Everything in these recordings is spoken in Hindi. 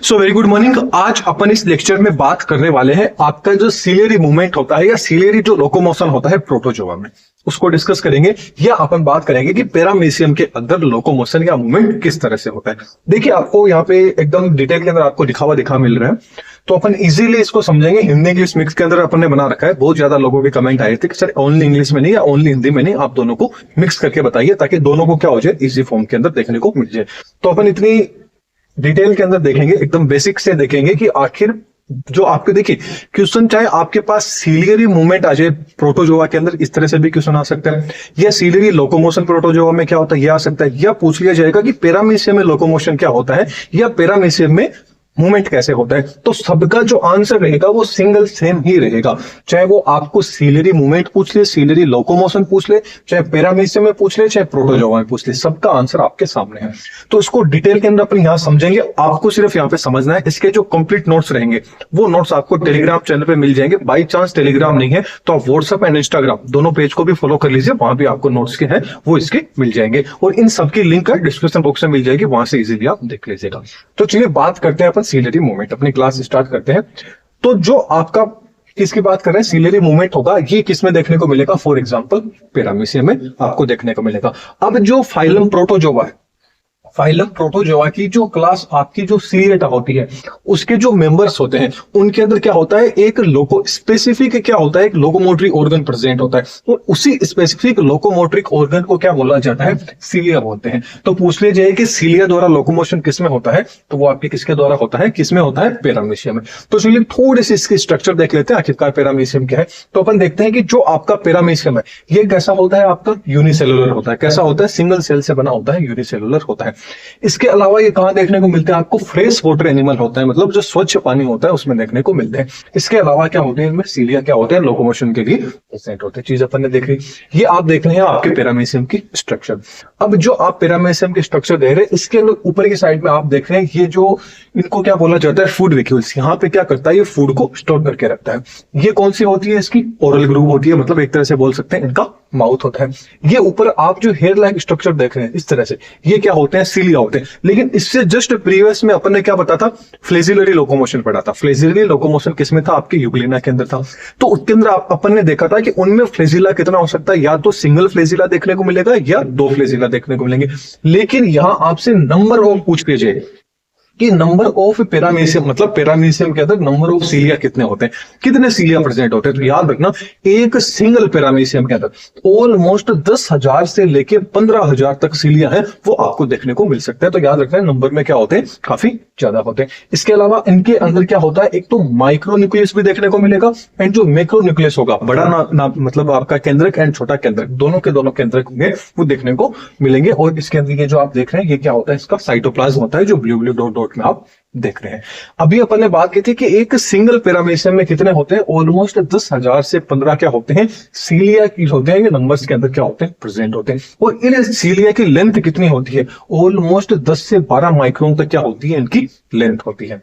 So very good morning. आज अपन इस लेक्चर में बात करने वाले हैं आपका जो सीलियरी मूवमेंट होता है या सीलियरी जो लोकोमोशन होता है प्रोटोजोआ में, उसको डिस्कस करेंगे या अपन बात करेंगे कि पैरामीशियम के अंदर लोकोमोशन या मूवमेंट किस तरह से होता है। देखिए आपको यहाँ पे एकदम डिटेल के अंदर आपको दिखा मिल रहा है, तो अपन इजीली इसको समझेंगे। हिंदी इंग्लिश मिक्स के अंदर अपन ने बना रखा है। बहुत ज्यादा लोगों के कमेंट आए थे कि सर ओनली इंग्लिश में नहीं या ओनली हिंदी में नहीं, आप दोनों को मिक्स करके बताइए ताकि दोनों को क्या हो जाए, इजी फॉर्म के अंदर देखने को मिल जाए। तो अपन इतनी डिटेल के अंदर देखेंगे, एकदम बेसिक से देखेंगे कि आखिर जो आपके देखिए क्वेश्चन, चाहे आपके पास सीलियरी मूवमेंट आ जाए प्रोटोजोआ के अंदर, इस तरह से भी क्वेश्चन आ सकता है, या सीलियरी लोकोमोशन प्रोटोजोआ में क्या होता है ये आ सकता है, या पूछ लिया जाएगा कि पैरामीशियम में लोकोमोशन क्या होता है या पैरामीशियम में मूवमेंट कैसे होता है। तो सबका जो आंसर रहेगा वो सिंगल सेम ही रहेगा, चाहे वो आपको सीलियरी मूवमेंट पूछ ले, सीलियरी लोकोमोशन पूछ ले, चाहे पैरामीशियम में पूछ ले, चाहे प्रोटोजोआ में पूछ ले, सबका आंसर आपके सामने है। तो इसको डिटेल के अंदर अपन यहां समझेंगे। आपको सिर्फ यहां पे समझना है, इसके जो कंप्लीट नोट्स रहेंगे वो नोट्स आपको टेलीग्राम चैनल पे मिल जाएंगे। बाई चांस टेलीग्राम नहीं है तो आप व्हाट्सएप एंड इंस्टाग्राम दोनों पेज को भी फॉलो कर लीजिए, वहां भी आपको नोट्स के हैं वो इसके मिल जाएंगे, और इन सबकी लिंक डिस्क्रिप्शन बॉक्स में मिल जाएगी, वहां से इजीली आप देख लीजिएगा। तो चलिए बात करते हैं अपन सीलियरी मूवमेंट, अपनी क्लास स्टार्ट करते हैं। तो जो आपका किसकी बात कर रहे हैं, सीलियरी मूवमेंट होगा, ये किसमें देखने को मिलेगा, फॉर एग्जांपल पैरामीशियम में आपको देखने को मिलेगा। अब जो फाइलम प्रोटोजोआ है, फाइलम प्रोटोजोआ की जो क्लास आपकी जो सीलिएटा होती है, उसके जो मेंबर्स होते हैं उनके अंदर क्या होता है, एक लोको स्पेसिफिक क्या होता है, एक लोकोमोटरी ऑर्गन प्रेजेंट होता है, और उसी स्पेसिफिक लोकोमोटरिक ऑर्गन को क्या बोला जाता है, सीलिया बोलते हैं। तो पूछ लिया जाए कि सीलिया द्वारा लोकोमोशन किसमें होता है, तो वो आपके किसके द्वारा होता है, किसमें होता है, पैरामीशियम में। तो चलिए थोड़े से इसकी स्ट्रक्चर देख लेते हैं, आखिरकार पैरामीशियम क्या है। तो अपन देखते हैं कि जो आपका पैरामीशियम है ये कैसा होता है, आपका यूनिसेलुलर होता है। कैसा होता है, सिंगल सेल से बना होता है, यूनिसेलुलर होता है। इसके अलावा ये कहां देखने को मिलते हैं, आपको फ्रेश वाटर एनिमल होता है, मतलब जो स्वच्छ पानी होता है उसमें देखने को मिलते हैं। इसके अलावा क्या होते हैं, इनमें सीलिया क्या होते हैं, लोकोमोशन के लिए प्रेजेंट होते हैं। चीज अपन ने देख ली, ये आप देख रहे हैं आपके पैरामीशियम की स्ट्रक्चर। अब जो आप पैरामीशियम की स्ट्रक्चर देख रहे हैं, इसके ऊपर की साइड में आप देख रहे हैं ये जो इनको क्या बोला जाता है, फूड वेक्यूल्स। यहाँ पे क्या करता है, ये फूड को स्टोर करके रखता है। ये कौन सी होती है, इसकी ओरल ग्रूव होती है, मतलब एक तरह से बोल सकते हैं इनका माउथ होता है। ये ऊपर आप जो हेयर लाइक स्ट्रक्चर देख रहे हैं इस तरह से, ये क्या होते हैं, सीलिया होते हैं। लेकिन इससे जस्ट प्रीवियस में अपन ने क्या पता था, फ्लेजिलरी लोकोमोशन पढ़ा था। फ्लेजिलरी लोकोमोशन किसमें था, आपके यूग्लिना के अंदर था। तो उसके अंदर अपन ने देखा था कि उनमें फ्लेजिला कितना हो सकता है, या तो सिंगल फ्लेजिला देखने को मिलेगा या दो फ्लेजिला देखने को मिलेंगे। लेकिन यहां आपसे नंबर ऑफ पूछ लीजिए कि नंबर ऑफ पैरामीशियम, मतलब पैरामीशियम के अंदर नंबर ऑफ सीलिया कितने होते हैं, कितने सीलिया प्रेजेंट होते हैं। तो याद रखना, एक सिंगल पैरामीशियम के अंदर ऑलमोस्ट 10,000 से लेके 15,000 तक सीलिया है वो आपको देखने को मिल सकता है। तो याद रखना, नंबर में क्या होते हैं, काफी ज्यादा होते हैं। इसके अलावा इनके अंदर क्या होता है, एक तो माइक्रो न्यूक्लियस भी देखने को मिलेगा, एंड जो मैक्रो न्यूक्लियस होगा, बड़ा मतलब आपका केंद्रक एंड छोटा केंद्रक, दोनों के दोनों केंद्रक होंगे वो देखने को मिलेंगे। और इसके अंदर ये जो आप देख रहे हैं ये क्या होता है, इसका साइटोप्लाज्म होता है, जो ब्लू ब्लू डॉट डॉट में आप देख रहे हैं। अभी अपन ने बात की थी कि एक सिंगल पैरामीशियम में कितने होते हैं, ऑलमोस्ट 10,000 से 15 क्या होते हैं, सीलिया की होते हैं। ये नंबर्स के अंदर क्या होते हैं, प्रेजेंट होते हैं। और इन सीलिया की लेंथ कितनी होती है, ऑलमोस्ट 10 से 12 माइक्रोन तक क्या होती है, इनकी लेंथ होती है।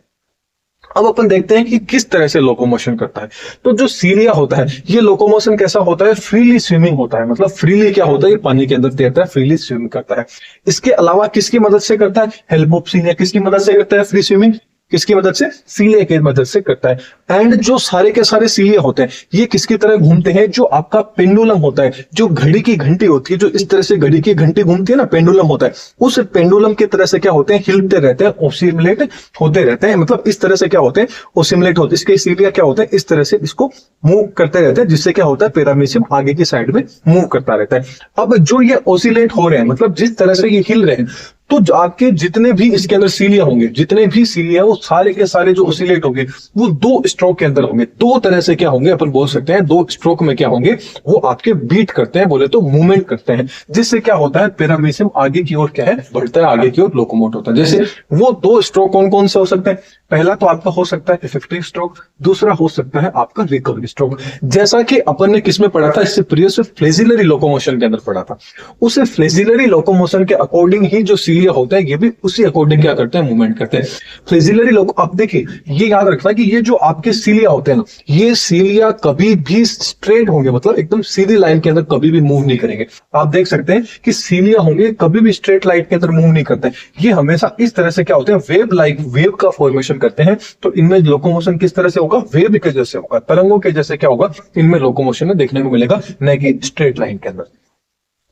अब अपन देखते हैं कि किस तरह से लोकोमोशन करता है। तो जो सीलिया होता है ये लोकोमोशन कैसा होता है, फ्रीली स्विमिंग होता है, मतलब फ्रीली क्या होता है, ये पानी के अंदर तैरता है, फ्रीली स्विम करता है। इसके अलावा किसकी मदद से करता है, हेल्प ऑफ सीलिया, किसकी मदद से करता है फ्री स्विमिंग, किसकी मदद से, सीलिया की मदद से करता है। एंड जो सारे के सारे सीलिया होते हैं ये किसकी तरह घूमते हैं, जो आपका पेंडुलम होता है, जो घड़ी की घंटी होती है, जो इस तरह से घड़ी की घंटी घूमती है ना, पेंडुलम होता है, उस पेंडुलम की तरह से क्या होते हैं, हिलते रहते हैं, ओसिमुलेट होते रहते हैं। मतलब इस तरह से क्या होते हैं, ओसिमुलेट होते हैं। इसके सीलिया क्या होते हैं, इस तरह से इसको मूव करते रहते हैं, जिससे क्या होता है, पैरामीशियम आगे की साइड में मूव करता रहता है। अब जो ये ओसिलेट हो रहे हैं, मतलब जिस तरह से ये हिल रहे हैं, तो आपके जितने भी इसके अंदर सीलिया होंगे, जितने भी सीलिया वो सारे के सारे जो ओसिलेट होंगे वो दो स्ट्रोक के अंदर होंगे। दो तरह से क्या होंगे, अपन बोल सकते हैं दो स्ट्रोक में क्या होंगे, वो आपके बीट करते हैं, बोले तो मूवमेंट करते हैं, जिससे क्या होता है, पैरामीशियम आगे की ओर क्या है, बढ़ता है, आगे की ओर लोकोमोट होता है। जैसे वो दो स्ट्रोक कौन कौन से हो सकते हैं, पहला तो आपका हो सकता है इफेक्टिव स्ट्रोक, दूसरा हो सकता है आपका रिकवरी स्ट्रोक। जैसा कि अपन ने किसमें पढ़ा था, इससे प्रीवियस फ्लेजिलरी लोकोमोशन के अंदर पढ़ा था। उस फ्लेजिलरी लोकोमोशन के अकॉर्डिंग ही जो सीलिया होता है ये भी उसी अकॉर्डिंग क्या करते हैं, मूवमेंट करते हैं। फ्लेजिलरी लोग, अब देखिए ये याद रखना कि ये जो आपके सीलिया होते हैं ना, ये सीलिया कभी भी स्ट्रेट होंगे, मतलब एकदम सीधी लाइन के अंदर कभी भी मूव नहीं करेंगे। आप देख सकते हैं कि सीलिया होंगे कभी भी स्ट्रेट लाइन के अंदर मूव नहीं करते, ये हमेशा इस तरह से क्या होते हैं, वेव लाइक वेव का फॉर्मेशन करते हैं। तो इनमें लोकोमोशन किस तरह से होगा, वेव के जैसे होगा, तरंगों के जैसे क्या होगा, इनमें लोकोमोशन देखने को मिलेगा, न कि स्ट्रेट लाइन के अंदर।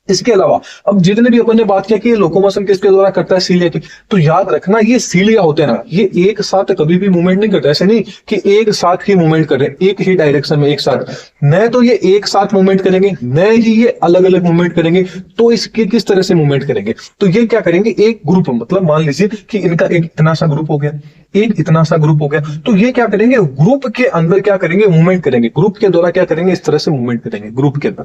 इसके अलावा अब जितने भी अपन ने बात किया कि ये लोकोमोशन किसके द्वारा करता है, सीलिया की, तो याद रखना ये सीलिया होते हैं ना, ये एक साथ कभी भी मूवमेंट नहीं करते। ऐसे नहीं कि एक साथ ही मूवमेंट कर रहे हैं एक ही डायरेक्शन में एक साथ, न तो ये एक साथ मूवमेंट करेंगे न ही ये अलग अलग मूवमेंट करेंगे। तो इसके किस तरह से मूवमेंट करेंगे, तो ये क्या करेंगे, एक ग्रुप, मतलब मान लीजिए कि इनका एक इतना सा ग्रुप हो गया, एक इतना सा ग्रुप हो गया, तो ये क्या करेंगे, ग्रुप के अंदर क्या करेंगे, मूवमेंट करेंगे, ग्रुप के द्वारा क्या करेंगे, इस तरह से मूवमेंट करेंगे ग्रुप के अंदर।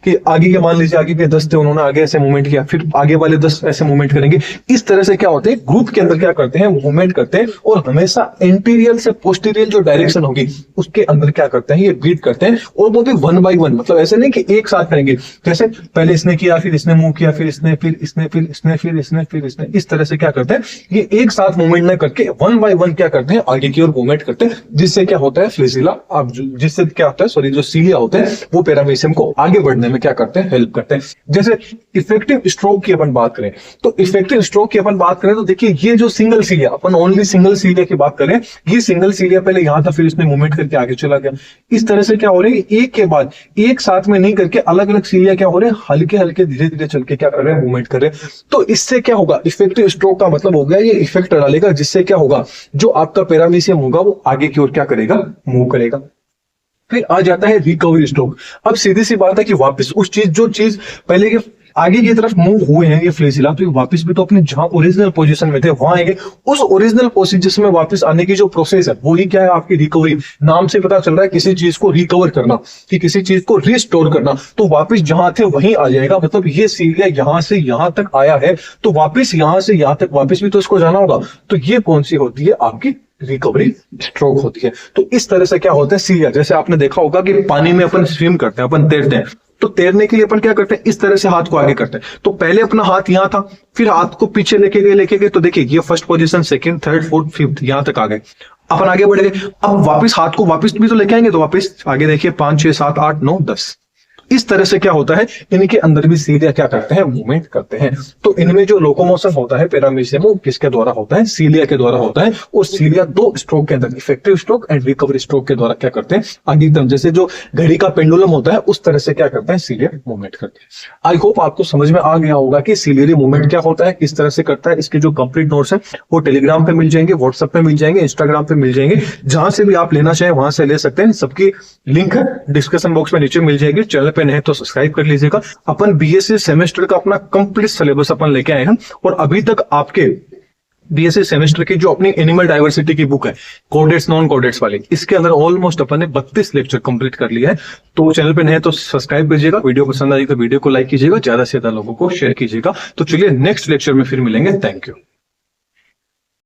कि आगे के मान लीजिए आगे के 10 थे, उन्होंने आगे ऐसे मूवमेंट किया, फिर आगे वाले 10 ऐसे मूवमेंट करेंगे। इस तरह से क्या होते हैं, ग्रुप के अंदर क्या करते हैं, मूवमेंट करते हैं, और हमेशा एंटीरियर से पोस्टीरियर जो डायरेक्शन होगी उसके अंदर क्या करते हैं, ये बीट करते हैं। और वो भी 1 by 1, मतलब ऐसे नहीं कि एक साथ करेंगे, जैसे पहले इसने किया, फिर इसने मूव किया, फिर इसने, फिर इसने, फिर इसने, फिर इसने, फिर इसने, इस तरह से क्या करते हैं, ये एक साथ मूवमेंट न करके 1 by 1 क्या करते हैं, आगे की ओर मूवमेंट करते हैं, जिससे क्या होता है, फ्लेजिला, जिससे क्या होता है, सॉरी, जो सीलिया होते हैं वो पैरामीशियम को आगे बढ़ने में क्या करते हैं, हेल्प करते हैं। जैसे इफेक्टिव स्ट्रोक की अपन बात करें, तो इफेक्टिव स्ट्रोक की अपन बात करें तो देखिए ये जो सिंगल सीलिया, अपन ओनली सिंगल सीलिया की बात करें, ये सिंगल सीलिया पहले यहां था, फिर इसने मूवमेंट करके आगे चला गया। इस तरह से क्या हो रहा है, एक के बाद एक साथ में नहीं करके अलग अलग सीलिया क्या हो रहे हैं, हल्के हल्के धीरे धीरे चल के क्या कर रहे हैं, मूवमेंट कर रहे हैं। तो इससे क्या होगा, इफेक्टिव स्ट्रोक का मतलब हो गया ये इफेक्ट डालेगा, जिससे क्या होगा, जो आपका पैरामीशियम होगा वो आगे की ओर क्या करेगा, मूव करेगा। फिर आ जाता है रिकवरी स्ट्रोक। अब सीधी सी बात है कि वापस उस चीज, जो चीज पहले के आगे की तरफ मूव हुए हैं ये फ्लेजिला, तो वापस भी तो अपने जहां ओरिजिनल पोजीशन में थे वहां आएंगे। उस ओरिजिनल पोजीशन में वापस आने की जो प्रोसेस है वो ही क्या है, आपकी रिकवरी। नाम से पता चल रहा है किसी चीज को रिकवर करना, कि किसी चीज को रिस्टोर करना, तो वापस जहां थे वहीं आ जाएगा। मतलब ये सीलिया यहां से यहां तक आया है, तो वापस यहां से यहां तक वापस भी तो इसको जाना होगा। तो ये कौन सी होती है, आपकी रिकवरी स्ट्रोक होती है। तो इस तरह से क्या होता है सीलिया, जैसे आपने देखा होगा कि पानी में अपन स्विम करते हैं, अपन तैरते हैं, तो तैरने के लिए अपन क्या करते हैं, इस तरह से हाथ को आगे करते हैं। तो पहले अपना हाथ यहां था, फिर हाथ को पीछे लेके गए, तो देखिए ये first position, second, third, fourth, fifth, यहां तक आ गए। अपन आगे बढ़ गए, अब वापस हाथ को वापस भी तो लेके आएंगे, तो वापस आगे देखिए 5, 6, 7, 8, 9, 10। इस तरह से क्या होता है, इनके अंदर भी सीलिया क्या करते हैं, मूवमेंट करते हैं। तो इनमें जो लोकोमोशन होता है पैरामीशियम, वो किसके द्वारा होता है, सीलिया के द्वारा होता है। और सीलिया 2 स्ट्रोक के अंदर, effective stroke and recovery stroke के द्वारा क्या करते हैं, आगे एकदम जैसे जो घड़ी का पेंडुलम होता है उस तरह से क्या करता है, सीलिया मूवमेंट करते हैं। आई होप आपको समझ में आ गया होगा कि सीलियरी मूवमेंट क्या होता है, किस तरह से करता है। इसके जो कंप्लीट नोट्स है वो टेलीग्राम पे मिल जाएंगे, व्हाट्सएप पे मिल जाएंगे, इंस्टाग्राम पे मिल जाएंगे, जहां से भी आप लेना चाहें वहां से ले सकते हैं। सबकी लिंक है डिस्क्रिप्शन बॉक्स में नीचे मिल जाएगी। चैनल पे नए तो सब्सक्राइब कर लीजिएगा। अपन बीएससी सेमेस्टर का अपना कंप्लीट सिलेबस अपन लेके आए हैं, और अभी तक आपके बीएससी सेमेस्टर की जो अपनी एनिमल डाइवर्सिटी की बुक है, कोडेट्स नॉन कोडेट्स वाली, इसके अंदर ऑलमोस्ट अपन ने 32 लेक्चर कंप्लीट कर लिया है। तो चैनल पे नए तो सब्सक्राइब कीजिएगा, वीडियो पसंद आई तो वीडियो को लाइक कीजिएगा, ज्यादा से ज्यादा लोगों को शेयर कीजिएगा। तो चलिए नेक्स्ट लेक्चर में फिर मिलेंगे। Thank you.